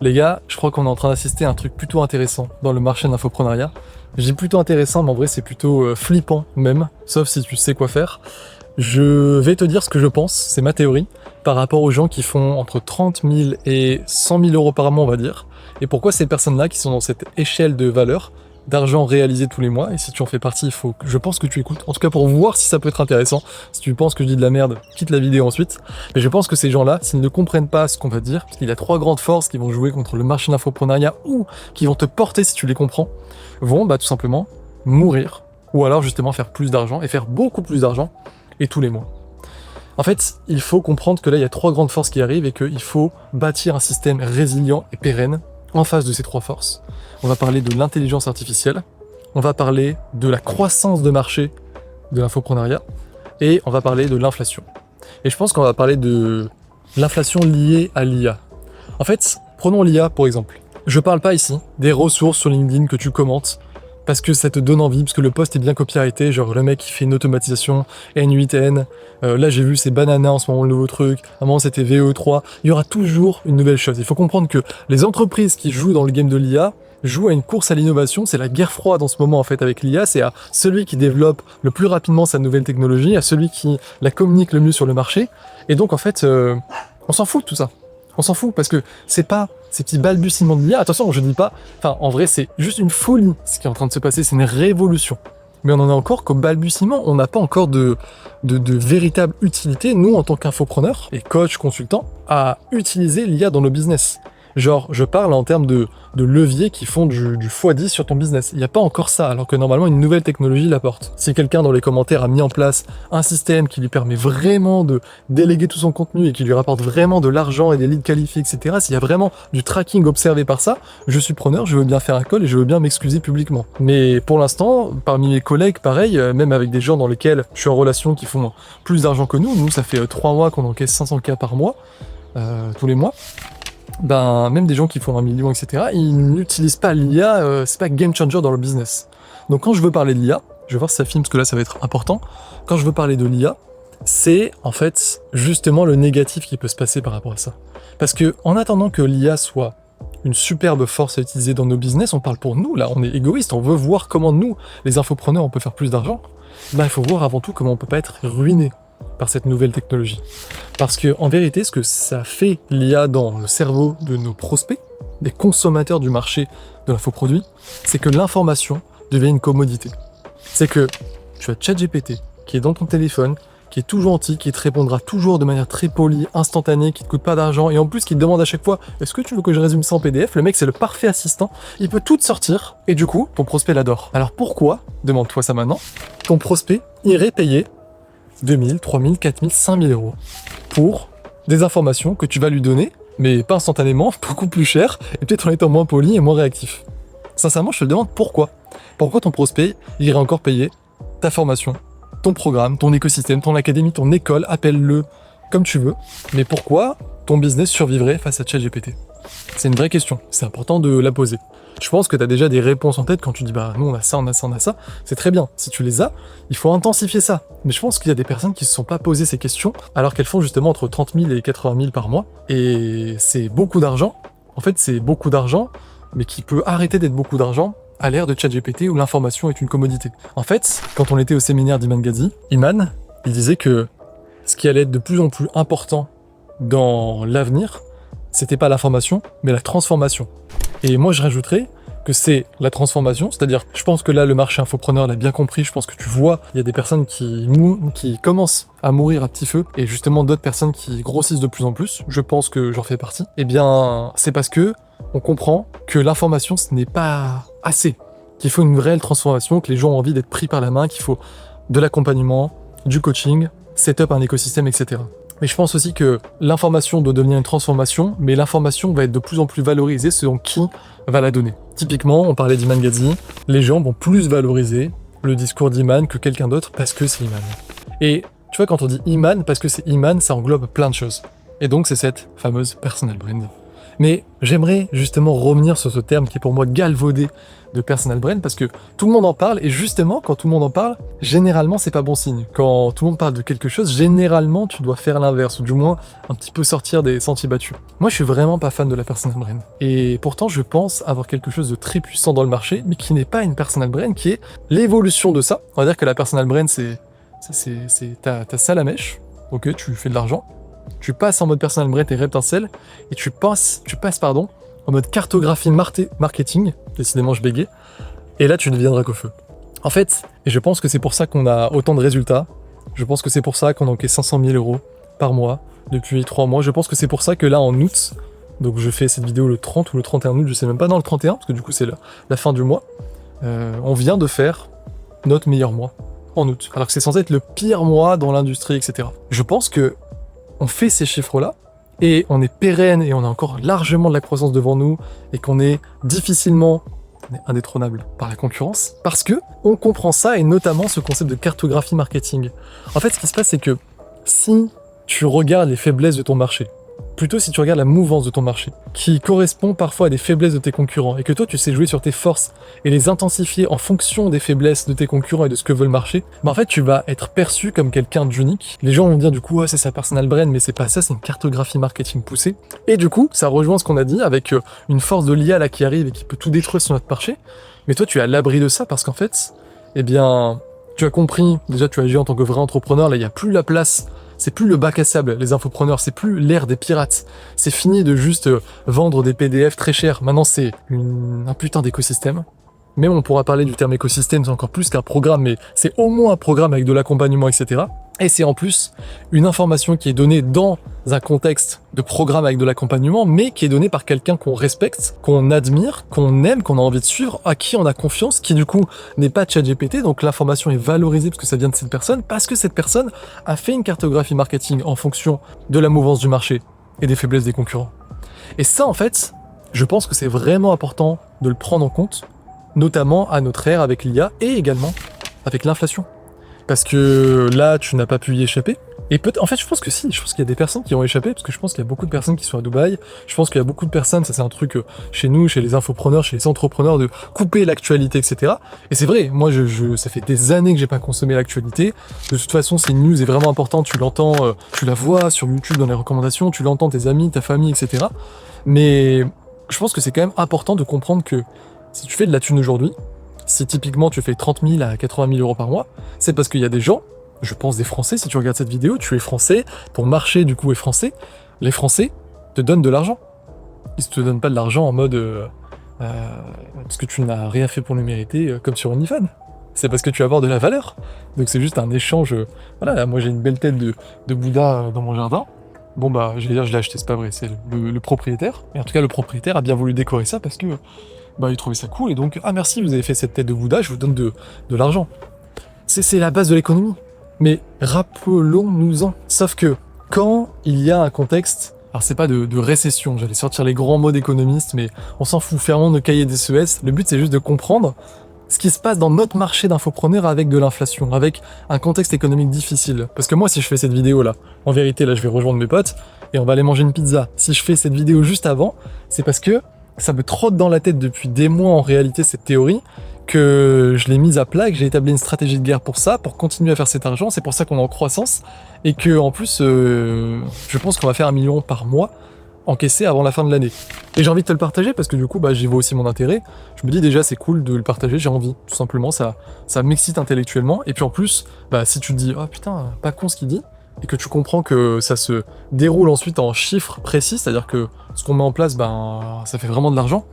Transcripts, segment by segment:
Les gars, je crois qu'on est en train d'assister à un truc plutôt intéressant dans le marché de l'infoprenariat. Je dis plutôt intéressant, mais en vrai c'est plutôt flippant même, sauf si tu sais quoi faire. Je vais te dire ce que je pense, c'est ma théorie, par rapport aux gens qui font entre 30 000 et 100 000 euros par mois, on va dire. Et pourquoi ces personnes-là qui sont dans cette échelle de valeur, d'argent réalisé tous les mois, et si tu en fais partie, je pense que tu écoutes, en tout cas pour voir si ça peut être intéressant. Si tu penses que je dis de la merde, quitte la vidéo ensuite. Mais je pense que ces gens-là, s'ils ne comprennent pas ce qu'on va dire, parce qu'il y a 3 grandes forces qui vont jouer contre le marché de l'infoprenariat, ou qui vont te porter si tu les comprends, vont tout simplement mourir, ou alors justement faire plus d'argent, et faire beaucoup plus d'argent, et tous les mois. En fait, il faut comprendre que là, il y a 3 grandes forces qui arrivent, et qu'il faut bâtir un système résilient et pérenne en face de ces 3 forces. On va parler de l'intelligence artificielle, on va parler de la croissance de marché de l'infoprenariat, et on va parler de l'inflation. Et je pense qu'on va parler de l'inflation liée à l'IA. En fait, prenons l'IA pour exemple. Je parle pas ici des ressources sur LinkedIn que tu commentes, parce que ça te donne envie, parce que le post est bien copyrighté, genre le mec qui fait une automatisation, N8N, là j'ai vu c'est Banana en ce moment le nouveau truc, à un moment c'était VE3, il y aura toujours une nouvelle chose. Il faut comprendre que les entreprises qui jouent dans le game de l'IA jouent à une course à l'innovation, c'est la guerre froide en ce moment en fait avec l'IA, c'est à celui qui développe le plus rapidement sa nouvelle technologie, à celui qui la communique le mieux sur le marché, et donc en fait on s'en fout de tout ça. On s'en fout parce que c'est pas ces petits balbutiements de l'IA. Attention, je dis pas... Enfin, en vrai, c'est juste une folie ce qui est en train de se passer. C'est une révolution. Mais on en est encore qu'au balbutiement. On n'a pas encore de véritable utilité, nous, en tant qu'infopreneurs et coach, consultants, à utiliser l'IA dans nos business. Genre, je parle en termes de leviers qui font du x10 sur ton business. Il n'y a pas encore ça, alors que normalement, une nouvelle technologie l'apporte. Si quelqu'un dans les commentaires a mis en place un système qui lui permet vraiment de déléguer tout son contenu et qui lui rapporte vraiment de l'argent et des leads qualifiés, etc., s'il y a vraiment du tracking observé par ça, je suis preneur, je veux bien faire un call et je veux bien m'excuser publiquement. Mais pour l'instant, parmi mes collègues, pareil, même avec des gens dans lesquels je suis en relation qui font plus d'argent que nous, ça fait 3 mois qu'on encaisse 500K par mois, tous les mois, même des gens qui font 1 million, etc., ils n'utilisent pas l'IA, c'est pas game changer dans le business. Donc quand je veux parler de l'IA, je vais voir si ça filme parce que là ça va être important, quand je veux parler de l'IA, c'est en fait justement le négatif qui peut se passer par rapport à ça. Parce que en attendant que l'IA soit une superbe force à utiliser dans nos business, on parle pour nous, là on est égoïste, on veut voir comment nous, les infopreneurs, on peut faire plus d'argent, il faut voir avant tout comment on peut pas être ruiné par cette nouvelle technologie. Parce que en vérité, ce que ça fait l'IA dans le cerveau de nos prospects, des consommateurs du marché de l'infoproduit, c'est que l'information devient une commodité. C'est que tu as ChatGPT qui est dans ton téléphone, qui est tout gentil, qui te répondra toujours de manière très polie, instantanée, qui te coûte pas d'argent, et en plus qui te demande à chaque fois « Est-ce que tu veux que je résume ça en PDF ?» Le mec, c'est le parfait assistant, il peut tout te sortir, et du coup, ton prospect l'adore. Alors pourquoi, demande-toi ça maintenant, ton prospect irait payer 2 000, 3 000, 4 000, 5 000 euros pour des informations que tu vas lui donner, mais pas instantanément, beaucoup plus cher, et peut-être en étant moins poli et moins réactif. Sincèrement, je te demande pourquoi. Pourquoi ton prospect irait encore payer ta formation, ton programme, ton écosystème, ton académie, ton école, appelle-le comme tu veux, mais pourquoi ton business survivrait face à ChatGPT? C'est une vraie question, c'est important de la poser. Je pense que tu as déjà des réponses en tête quand tu dis nous on a ça, on a ça, on a ça, c'est très bien. Si tu les as, il faut intensifier ça. Mais je pense qu'il y a des personnes qui se sont pas posées ces questions alors qu'elles font justement entre 30 000 et 80 000 par mois. Et c'est beaucoup d'argent. En fait, c'est beaucoup d'argent, mais qui peut arrêter d'être beaucoup d'argent à l'ère de ChatGPT où l'information est une commodité. En fait, quand on était au séminaire d'Iman Gadzhi, Iman, il disait que ce qui allait être de plus en plus important dans l'avenir, c'était pas l'information, mais la transformation. Et moi, je rajouterais que c'est la transformation, c'est-à-dire, je pense que là, le marché infopreneur l'a bien compris, je pense que tu vois, il y a des personnes qui commencent à mourir à petit feu, et justement d'autres personnes qui grossissent de plus en plus, je pense que j'en fais partie. Eh bien, c'est parce que on comprend que l'information, ce n'est pas assez, qu'il faut une réelle transformation, que les gens ont envie d'être pris par la main, qu'il faut de l'accompagnement, du coaching, set up un écosystème, etc. Mais je pense aussi que l'information doit devenir une transformation, mais l'information va être de plus en plus valorisée selon qui va la donner. Typiquement, on parlait d'Iman Gadzhi, les gens vont plus valoriser le discours d'Iman que quelqu'un d'autre parce que c'est Iman. Et tu vois, quand on dit Iman, parce que c'est Iman, ça englobe plein de choses. Et donc, c'est cette fameuse personal brand. Mais j'aimerais justement revenir sur ce terme qui est pour moi galvaudé de personal brand, parce que tout le monde en parle, et justement, quand tout le monde en parle, généralement, c'est pas bon signe. Quand tout le monde parle de quelque chose, généralement, tu dois faire l'inverse, ou du moins, un petit peu sortir des sentiers battus. Moi, je suis vraiment pas fan de la personal brand. Et pourtant, je pense avoir quelque chose de très puissant dans le marché, mais qui n'est pas une personal brand, qui est l'évolution de ça. On va dire que la personal brand, c'est ta salamèche, ok, tu fais de l'argent, tu passes en mode personal brand et reptincelle, et tu passes en mode cartographie marketing, décidément je bégayais, et là tu deviens Dracofeu. En fait, et je pense que c'est pour ça qu'on a autant de résultats, je pense que c'est pour ça qu'on a encaissé 500 000 € par mois depuis 3 mois, je pense que c'est pour ça que là en août, donc je fais cette vidéo le 30 ou le 31 août, je sais même pas, dans le 31, parce que du coup c'est la fin du mois, on vient de faire notre meilleur mois en août, alors que c'est censé être le pire mois dans l'industrie, etc. Je pense que on fait ces chiffres-là, et on est pérenne, et on a encore largement de la croissance devant nous, et qu'on est difficilement indétrônable par la concurrence, parce que on comprend ça, et notamment ce concept de cartographie marketing. En fait, ce qui se passe, c'est que si tu regardes les faiblesses de ton marché, plutôt si tu regardes la mouvance de ton marché, qui correspond parfois à des faiblesses de tes concurrents, et que toi tu sais jouer sur tes forces et les intensifier en fonction des faiblesses de tes concurrents et de ce que veut le marché, en fait tu vas être perçu comme quelqu'un d'unique. Les gens vont dire du coup ouais, c'est sa personal brand, mais c'est pas ça, c'est une cartographie marketing poussée. Et du coup ça rejoint ce qu'on a dit avec une force de l'IA là qui arrive et qui peut tout détruire sur notre marché, mais toi tu es à l'abri de ça parce qu'en fait, eh bien, tu as compris, déjà tu agis en tant que vrai entrepreneur, là il n'y a plus la place. C'est plus le bac à sable, les infopreneurs, c'est plus l'ère des pirates. C'est fini de juste vendre des PDF très chers. Maintenant, c'est un putain d'écosystème. Même on pourra parler du terme écosystème, c'est encore plus qu'un programme, mais c'est au moins un programme avec de l'accompagnement, etc. Et c'est en plus une information qui est donnée dans un contexte de programme avec de l'accompagnement, mais qui est donnée par quelqu'un qu'on respecte, qu'on admire, qu'on aime, qu'on a envie de suivre, à qui on a confiance, qui du coup n'est pas ChatGPT, donc l'information est valorisée parce que ça vient de cette personne, parce que cette personne a fait une cartographie marketing en fonction de la mouvance du marché et des faiblesses des concurrents. Et ça, en fait, je pense que c'est vraiment important de le prendre en compte, notamment à notre ère avec l'IA et également avec l'inflation. Parce que là, tu n'as pas pu y échapper. Et en fait, je pense que si, je pense qu'il y a des personnes qui ont échappé, parce que je pense qu'il y a beaucoup de personnes qui sont à Dubaï, je pense qu'il y a beaucoup de personnes, ça c'est un truc chez nous, chez les infopreneurs, chez les entrepreneurs, de couper l'actualité, etc. Et c'est vrai, moi, ça fait des années que j'ai pas consommé l'actualité. De toute façon, si une news est vraiment importante, tu l'entends, tu la vois sur YouTube dans les recommandations, tu l'entends, tes amis, ta famille, etc. Mais je pense que c'est quand même important de comprendre que si tu fais de la thune aujourd'hui, si typiquement tu fais 30 000 à 80 000 € par mois, c'est parce qu'il y a des gens, je pense des Français, si tu regardes cette vidéo, tu es Français, ton marché du coup est Français, les Français te donnent de l'argent. Ils te donnent pas de l'argent en mode parce que tu n'as rien fait pour le mériter, comme sur OnlyFans. C'est parce que tu apportes de la valeur. Donc c'est juste un échange. Voilà, moi j'ai une belle tête de Bouddha dans mon jardin. Bon bah, je vais dire, je l'ai acheté, c'est pas vrai, c'est le propriétaire. Et en tout cas, le propriétaire a bien voulu décorer ça parce que il trouvait ça cool, et donc, ah merci, vous avez fait cette tête de Bouddha, je vous donne de l'argent. C'est la base de l'économie. Mais rappelons-nous-en. Sauf que, quand il y a un contexte, alors c'est pas de récession, j'allais sortir les grands mots d'économistes, mais on s'en fout, fermons nos cahiers des CES, le but c'est juste de comprendre ce qui se passe dans notre marché d'infopreneurs avec de l'inflation, avec un contexte économique difficile. Parce que moi, si je fais cette vidéo là, en vérité, là je vais rejoindre mes potes, et on va aller manger une pizza. Si je fais cette vidéo juste avant, c'est parce que ça me trotte dans la tête depuis des mois en réalité cette théorie, que je l'ai mise à plat, que j'ai établi une stratégie de guerre pour ça, pour continuer à faire cet argent, c'est pour ça qu'on est en croissance, et que en plus, je pense qu'on va faire 1 million par mois encaissé avant la fin de l'année. Et j'ai envie de te le partager parce que du coup, j'y vois aussi mon intérêt. Je me dis déjà, c'est cool de le partager, j'ai envie, tout simplement, ça m'excite intellectuellement, et puis en plus, si tu te dis, oh putain, pas con ce qu'il dit, et que tu comprends que ça se déroule ensuite en chiffres précis, c'est-à-dire que ce qu'on met en place, ça fait vraiment de l'argent,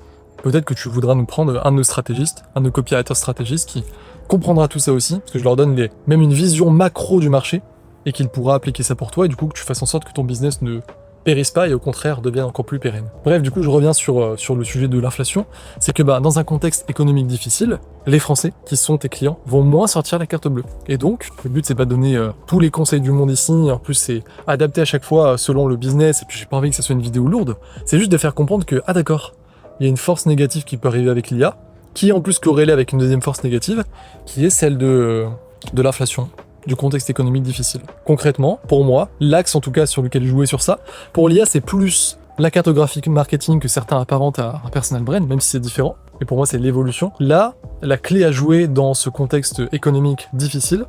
peut-être que tu voudras nous prendre un de nos stratégistes, un de nos copywriters stratégistes qui comprendra tout ça aussi, parce que je leur donne même une vision macro du marché, et qu'il pourra appliquer ça pour toi, et du coup que tu fasses en sorte que ton business ne périsse pas et au contraire devienne encore plus pérenne. Bref, du coup je reviens sur le sujet de l'inflation, c'est que dans un contexte économique difficile, les Français, qui sont tes clients, vont moins sortir la carte bleue. Et donc, le but c'est pas de donner tous les conseils du monde ici, en plus c'est adapté à chaque fois selon le business, et puis j'ai pas envie que ça soit une vidéo lourde, c'est juste de faire comprendre que, ah d'accord, il y a une force négative qui peut arriver avec l'IA, qui est en plus corrélée avec une deuxième force négative, qui est celle de l'inflation, du contexte économique difficile. Concrètement, pour moi, l'axe en tout cas sur lequel jouer sur ça, pour l'IA c'est plus la cartographie marketing que certains apparentent à un personal brand, même si c'est différent. Et pour moi, c'est l'évolution. Là, la clé à jouer dans ce contexte économique difficile,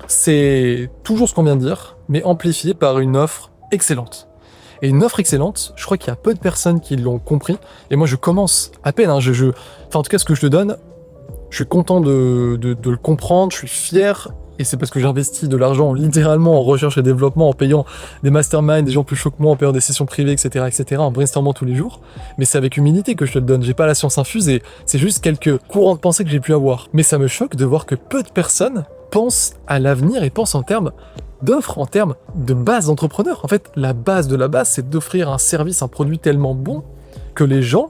c'est toujours ce qu'on vient de dire, mais amplifié par une offre excellente. Et une offre excellente, je crois qu'il y a peu de personnes qui l'ont compris. Et moi, je commence à peine. Enfin, en tout cas, ce que je te donne, je suis content de le comprendre, je suis fier. Et c'est parce que j'investis de l'argent littéralement en recherche et développement, en payant des masterminds, des gens plus chauds que moi, en payant des sessions privées, etc., en brainstormant tous les jours. Mais c'est avec humilité que je te le donne. J'ai pas la science infuse et c'est juste quelques courants de pensée que j'ai pu avoir. Mais ça me choque de voir que peu de personnes pensent à l'avenir et pensent en termes d'offres, en termes de base d'entrepreneur. En fait, la base de la base, c'est d'offrir un service, un produit tellement bon que les gens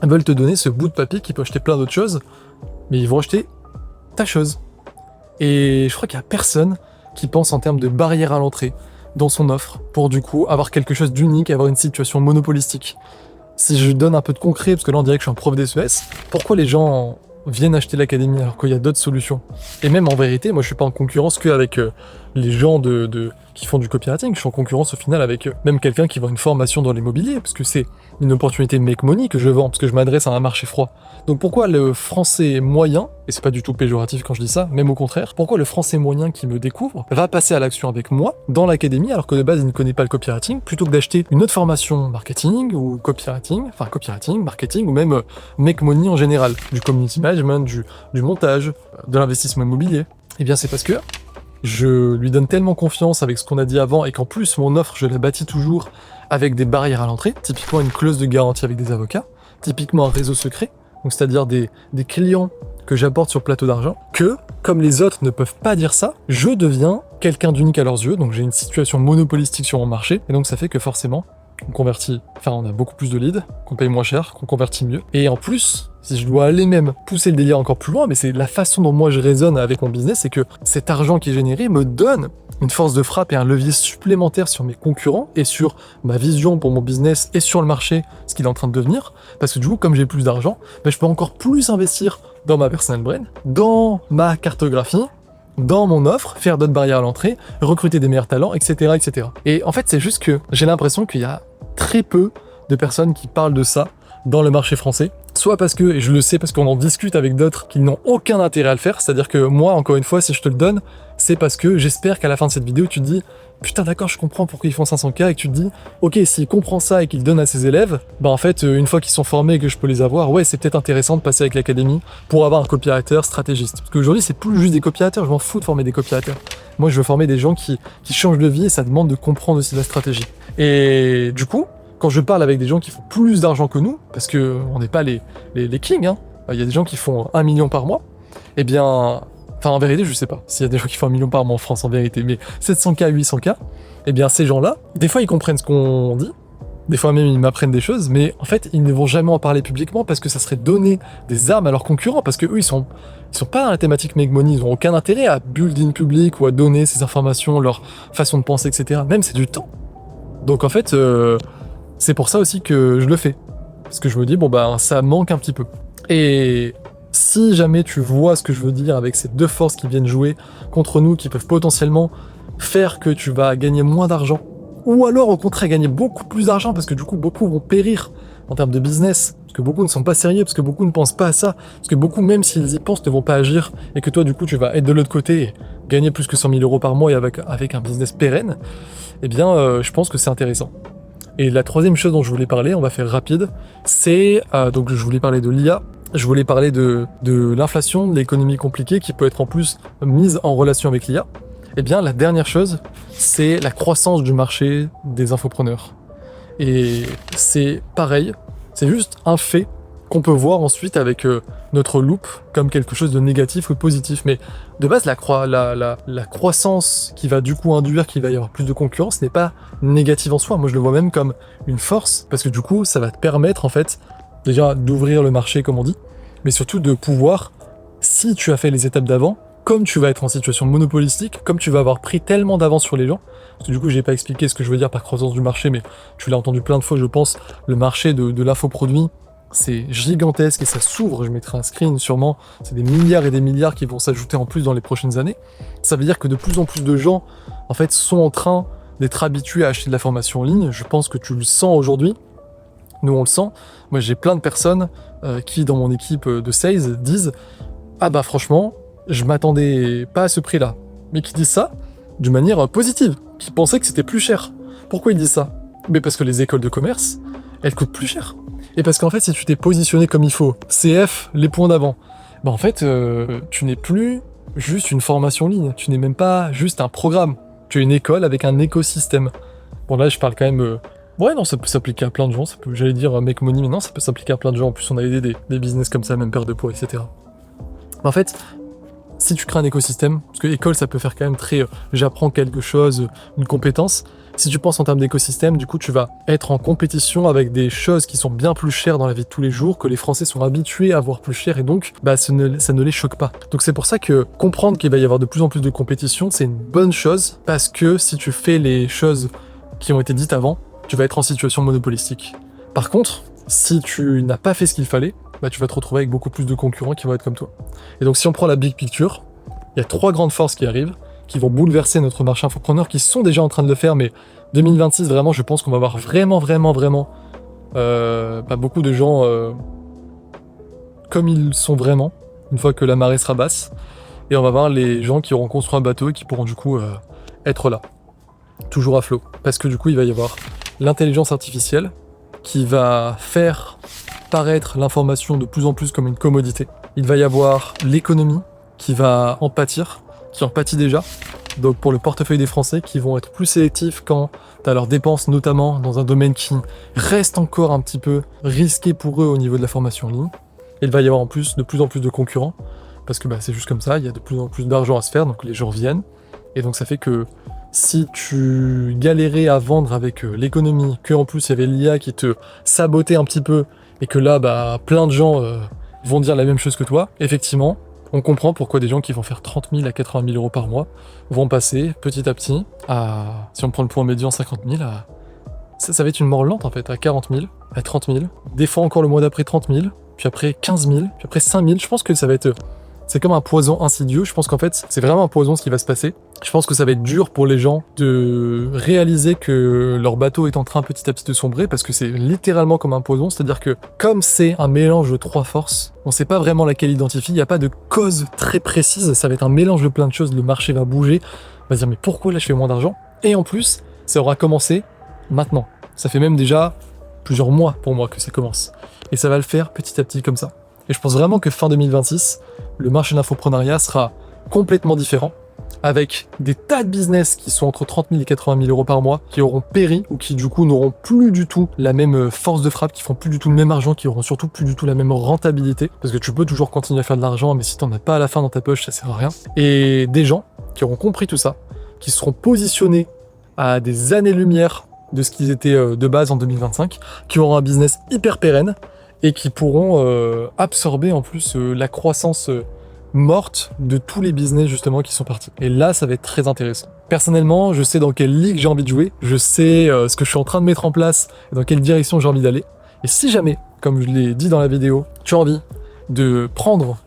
veulent te donner ce bout de papier qui peut acheter plein d'autres choses, mais ils vont acheter ta chose. Et je crois qu'il y a personne qui pense en termes de barrière à l'entrée dans son offre pour du coup avoir quelque chose d'unique, avoir une situation monopolistique. Si je donne un peu de concret, parce que là on dirait que je suis un prof d'SES, pourquoi les gens viennent acheter l'académie alors qu'il y a d'autres solutions? Et même en vérité, moi je suis pas en concurrence qu'avec les gens qui font du copywriting, je suis en concurrence au final avec même quelqu'un qui vend une formation dans l'immobilier, parce que c'est une opportunité make money que je vends, parce que je m'adresse à un marché froid. Donc pourquoi le français moyen, et c'est pas du tout péjoratif quand je dis ça, même au contraire, pourquoi le français moyen qui me découvre va passer à l'action avec moi dans l'académie alors que de base il ne connaît pas le copywriting, plutôt que d'acheter une autre formation marketing ou copywriting, marketing ou même make money en général, du community management, du montage, de l'investissement immobilier. Eh bien c'est parce que je lui donne tellement confiance avec ce qu'on a dit avant et qu'en plus mon offre je la bâtis toujours avec des barrières à l'entrée, typiquement une clause de garantie avec des avocats, typiquement un réseau secret, donc c'est-à-dire des clients que j'apporte sur plateau d'argent, que, comme les autres ne peuvent pas dire ça, je deviens quelqu'un d'unique à leurs yeux, donc j'ai une situation monopolistique sur mon marché, et donc ça fait que forcément, on a beaucoup plus de leads, qu'on paye moins cher, qu'on convertit mieux, et en plus, si je dois aller même pousser le délire encore plus loin, mais c'est la façon dont moi je raisonne avec mon business, c'est que cet argent qui est généré me donne une force de frappe et un levier supplémentaire sur mes concurrents et sur ma vision pour mon business et sur le marché, ce qu'il est en train de devenir, parce que du coup, comme j'ai plus d'argent, je peux encore plus investir dans ma personal brand, dans ma cartographie, dans mon offre, faire d'autres barrières à l'entrée, recruter des meilleurs talents, etc., etc. Et en fait, c'est juste que j'ai l'impression qu'il y a très peu de personnes qui parlent de ça dans le marché français, soit parce que, et je le sais parce qu'on en discute avec d'autres, qu'ils n'ont aucun intérêt à le faire, c'est-à-dire que moi, encore une fois, si je te le donne, c'est parce que j'espère qu'à la fin de cette vidéo, tu te dis « Putain, d'accord, je comprends pourquoi ils font 500K » et que tu te dis « Ok, s'il comprend ça et qu'il donne à ses élèves, en fait, une fois qu'ils sont formés et que je peux les avoir, ouais, c'est peut-être intéressant de passer avec l'académie pour avoir un copywriter stratégiste. » Parce qu'aujourd'hui, c'est plus juste des copywriters, je m'en fous de former des copywriters. Moi, je veux former des gens qui changent de vie et ça demande de comprendre aussi la stratégie. Et du coup, quand je parle avec des gens qui font plus d'argent que nous, parce que on n'est pas les kings, hein, il y a des gens qui font 1 million par mois, eh bien, en vérité, je sais pas s'il y a des gens qui font 1 million par mois en France en vérité, mais 700K, 800K, eh bien ces gens-là, des fois ils comprennent ce qu'on dit, des fois même ils m'apprennent des choses, mais en fait ils ne vont jamais en parler publiquement parce que ça serait donner des armes à leurs concurrents, parce que eux ils sont pas dans la thématique make money, ils ont aucun intérêt à build in public ou à donner ces informations, leur façon de penser, etc. Même c'est du temps. Donc en fait, c'est pour ça aussi que je le fais. Parce que je me dis, ça manque un petit peu. Et si jamais tu vois ce que je veux dire avec ces deux forces qui viennent jouer contre nous, qui peuvent potentiellement faire que tu vas gagner moins d'argent, ou alors au contraire gagner beaucoup plus d'argent, parce que du coup beaucoup vont périr en termes de business, parce que beaucoup ne sont pas sérieux, parce que beaucoup ne pensent pas à ça, parce que beaucoup, même s'ils y pensent, ne vont pas agir, et que toi du coup tu vas être de l'autre côté et gagner plus que 100 000 euros par mois et avec un business pérenne, eh bien je pense que c'est intéressant. Et la troisième chose dont je voulais parler, on va faire rapide, c'est, donc je voulais parler de l'IA, je voulais parler de l'inflation, de l'économie compliquée qui peut être en plus mise en relation avec l'IA. Eh bien la dernière chose, c'est la croissance du marché des infopreneurs. Et c'est pareil, c'est juste un fait qu'on peut voir ensuite avec notre loupe comme quelque chose de négatif ou de positif. Mais de base, la croissance qui va du coup induire qu'il va y avoir plus de concurrence n'est pas négative en soi. Moi, je le vois même comme une force, parce que du coup, ça va te permettre en fait déjà d'ouvrir le marché, comme on dit, mais surtout de pouvoir, si tu as fait les étapes d'avant, comme tu vas être en situation monopolistique, comme tu vas avoir pris tellement d'avance sur les gens, parce que du coup j'ai pas expliqué ce que je veux dire par croissance du marché, mais tu l'as entendu plein de fois, je pense, le marché de l'infoproduit, c'est gigantesque et ça s'ouvre, je mettrai un screen sûrement, c'est des milliards et des milliards qui vont s'ajouter en plus dans les prochaines années. Ça veut dire que de plus en plus de gens, en fait, sont en train d'être habitués à acheter de la formation en ligne, je pense que tu le sens aujourd'hui, Nous, on le sent. Moi, j'ai plein de personnes qui, dans mon équipe de sales, disent « Ah bah franchement, je m'attendais pas à ce prix-là. » Mais qui disent ça d'une manière positive, qui pensaient que c'était plus cher. Pourquoi ils disent ça? Mais parce que les écoles de commerce, elles coûtent plus cher. Et parce qu'en fait, si tu t'es positionné comme il faut, CF, les points d'avant, bah en fait, tu n'es plus juste une formation en ligne, tu n'es même pas juste un programme. Tu es une école avec un écosystème. Bon là, je parle quand même... Ouais, non, ça peut s'appliquer à plein de gens, j'allais dire make money, mais non, ça peut s'appliquer à plein de gens. En plus, on a aidé des business comme ça, même perte de poids, etc. En fait, si tu crées un écosystème, parce que école, ça peut faire quand même très j'apprends quelque chose, une compétence. Si tu penses en termes d'écosystème, du coup, tu vas être en compétition avec des choses qui sont bien plus chères dans la vie de tous les jours, que les Français sont habitués à voir plus cher, et donc, bah, ça ne les choque pas. Donc c'est pour ça que comprendre qu'il va y avoir de plus en plus de compétition, c'est une bonne chose, parce que si tu fais les choses qui ont été dites avant, tu vas être en situation monopolistique. Par contre, si tu n'as pas fait ce qu'il fallait, bah, tu vas te retrouver avec beaucoup plus de concurrents qui vont être comme toi. Et donc si on prend la big picture, il y a 3 grandes forces qui arrivent, qui vont bouleverser notre marché infopreneur, qui sont déjà en train de le faire, mais 2026, vraiment, je pense qu'on va avoir vraiment beaucoup de gens comme ils sont vraiment, une fois que la marée sera basse, et on va voir les gens qui auront construit un bateau et qui pourront du coup être là, toujours à flot. Parce que du coup, il va y avoir l'intelligence artificielle qui va faire paraître l'information de plus en plus comme une commodité. Il va y avoir l'économie qui va en pâtir, qui en pâtit déjà. Donc pour le portefeuille des Français qui vont être plus sélectifs quant à leurs dépenses, notamment dans un domaine qui reste encore un petit peu risqué pour eux au niveau de la formation en ligne. Et il va y avoir en plus de plus en plus de concurrents, parce que bah, c'est juste comme ça, il y a de plus en plus d'argent à se faire, donc les gens viennent. Et donc ça fait que si tu galérais à vendre avec l'économie, qu'en plus il y avait l'IA qui te sabotait un petit peu, et que là, bah, plein de gens vont dire la même chose que toi, effectivement, on comprend pourquoi des gens qui vont faire 30 000 à 80 000 euros par mois vont passer petit à petit à, si on prend le point médian 50 000, ça va être une mort lente en fait, à 40 000, à 30 000, des fois encore le mois d'après 30 000, puis après 15 000, puis après 5 000, je pense que ça va être... C'est comme un poison insidieux, je pense qu'en fait, c'est vraiment un poison ce qui va se passer. Je pense que ça va être dur pour les gens de réaliser que leur bateau est en train petit à petit de sombrer, parce que c'est littéralement comme un poison, c'est-à-dire que comme c'est un mélange de 3 forces, on sait pas vraiment laquelle identifier, il n'y a pas de cause très précise, ça va être un mélange de plein de choses, le marché va bouger, on va se dire mais pourquoi là je fais moins d'argent? Et en plus, ça aura commencé maintenant. Ça fait même déjà plusieurs mois pour moi que ça commence. Et ça va le faire petit à petit comme ça. Et je pense vraiment que fin 2026, le marché de l'infoprenariat sera complètement différent, avec des tas de business qui sont entre 30 000 et 80 000 euros par mois, qui auront péri, ou qui du coup n'auront plus du tout la même force de frappe, qui font plus du tout le même argent, qui auront surtout plus du tout la même rentabilité, parce que tu peux toujours continuer à faire de l'argent, mais si t'en as pas à la fin dans ta poche, ça sert à rien. Et des gens qui auront compris tout ça, qui seront positionnés à des années-lumière de ce qu'ils étaient de base en 2025, qui auront un business hyper pérenne, et qui pourront absorber en plus la croissance morte de tous les business justement qui sont partis. Et là, ça va être très intéressant. Personnellement, je sais dans quelle ligue j'ai envie de jouer, je sais ce que je suis en train de mettre en place, et dans quelle direction j'ai envie d'aller. Et si jamais, comme je l'ai dit dans la vidéo, tu as envie de prendre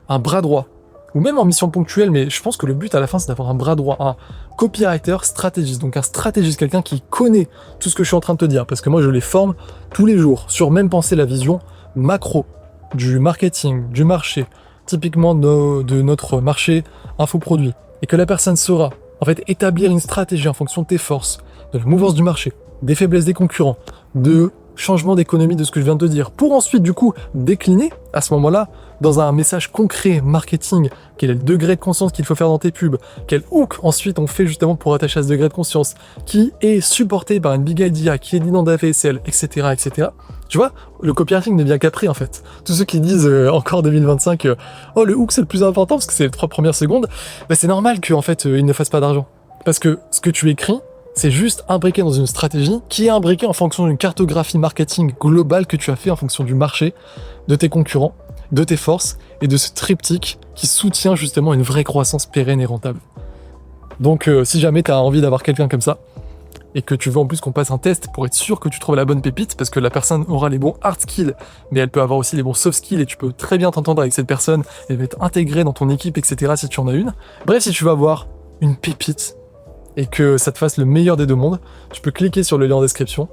un bras droit, ou même en mission ponctuelle, mais je pense que le but à la fin c'est d'avoir un bras droit, un copywriter stratégiste, donc un stratégiste, quelqu'un qui connaît tout ce que je suis en train de te dire, parce que moi je les forme tous les jours sur même penser la vision macro du marketing, du marché, typiquement de notre marché infoproduit, et que la personne saura en fait établir une stratégie en fonction de tes forces, de la mouvance du marché, des faiblesses des concurrents, de changement d'économie de ce que je viens de te dire, pour ensuite du coup décliner à ce moment-là dans un message concret marketing, quel est le degré de conscience qu'il faut faire dans tes pubs, quel hook ensuite on fait justement pour attacher à ce degré de conscience, qui est supporté par une big idea, qui est dit dans de la VSL, etc., etc. Tu vois, le copywriting ne vient qu'après en fait. Tous ceux qui disent encore 2025, oh le hook c'est le plus important parce que c'est les 3 premières secondes, bah, c'est normal qu'en fait ils ne fassent pas d'argent. Parce que ce que tu écris, c'est juste imbriqué dans une stratégie qui est imbriquée en fonction d'une cartographie marketing globale que tu as fait en fonction du marché, de tes concurrents, de tes forces et de ce triptyque qui soutient justement une vraie croissance pérenne et rentable. Donc si jamais tu as envie d'avoir quelqu'un comme ça, et que tu veux en plus qu'on passe un test pour être sûr que tu trouves la bonne pépite, parce que la personne aura les bons hard skills, mais elle peut avoir aussi les bons soft skills, et tu peux très bien t'entendre avec cette personne, elle va être intégrée dans ton équipe, etc. si tu en as une. Bref, si tu veux avoir une pépite, et que ça te fasse le meilleur des deux mondes, tu peux cliquer sur le lien en description,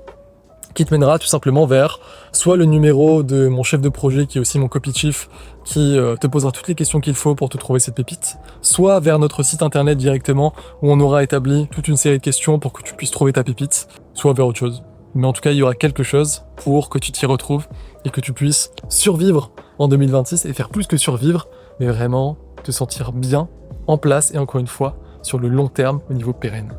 qui te mènera tout simplement vers soit le numéro de mon chef de projet qui est aussi mon copy chief qui te posera toutes les questions qu'il faut pour te trouver cette pépite, soit vers notre site internet directement où on aura établi toute une série de questions pour que tu puisses trouver ta pépite, soit vers autre chose. Mais en tout cas, il y aura quelque chose pour que tu t'y retrouves et que tu puisses survivre en 2026 et faire plus que survivre, mais vraiment te sentir bien en place et encore une fois sur le long terme au niveau pérenne.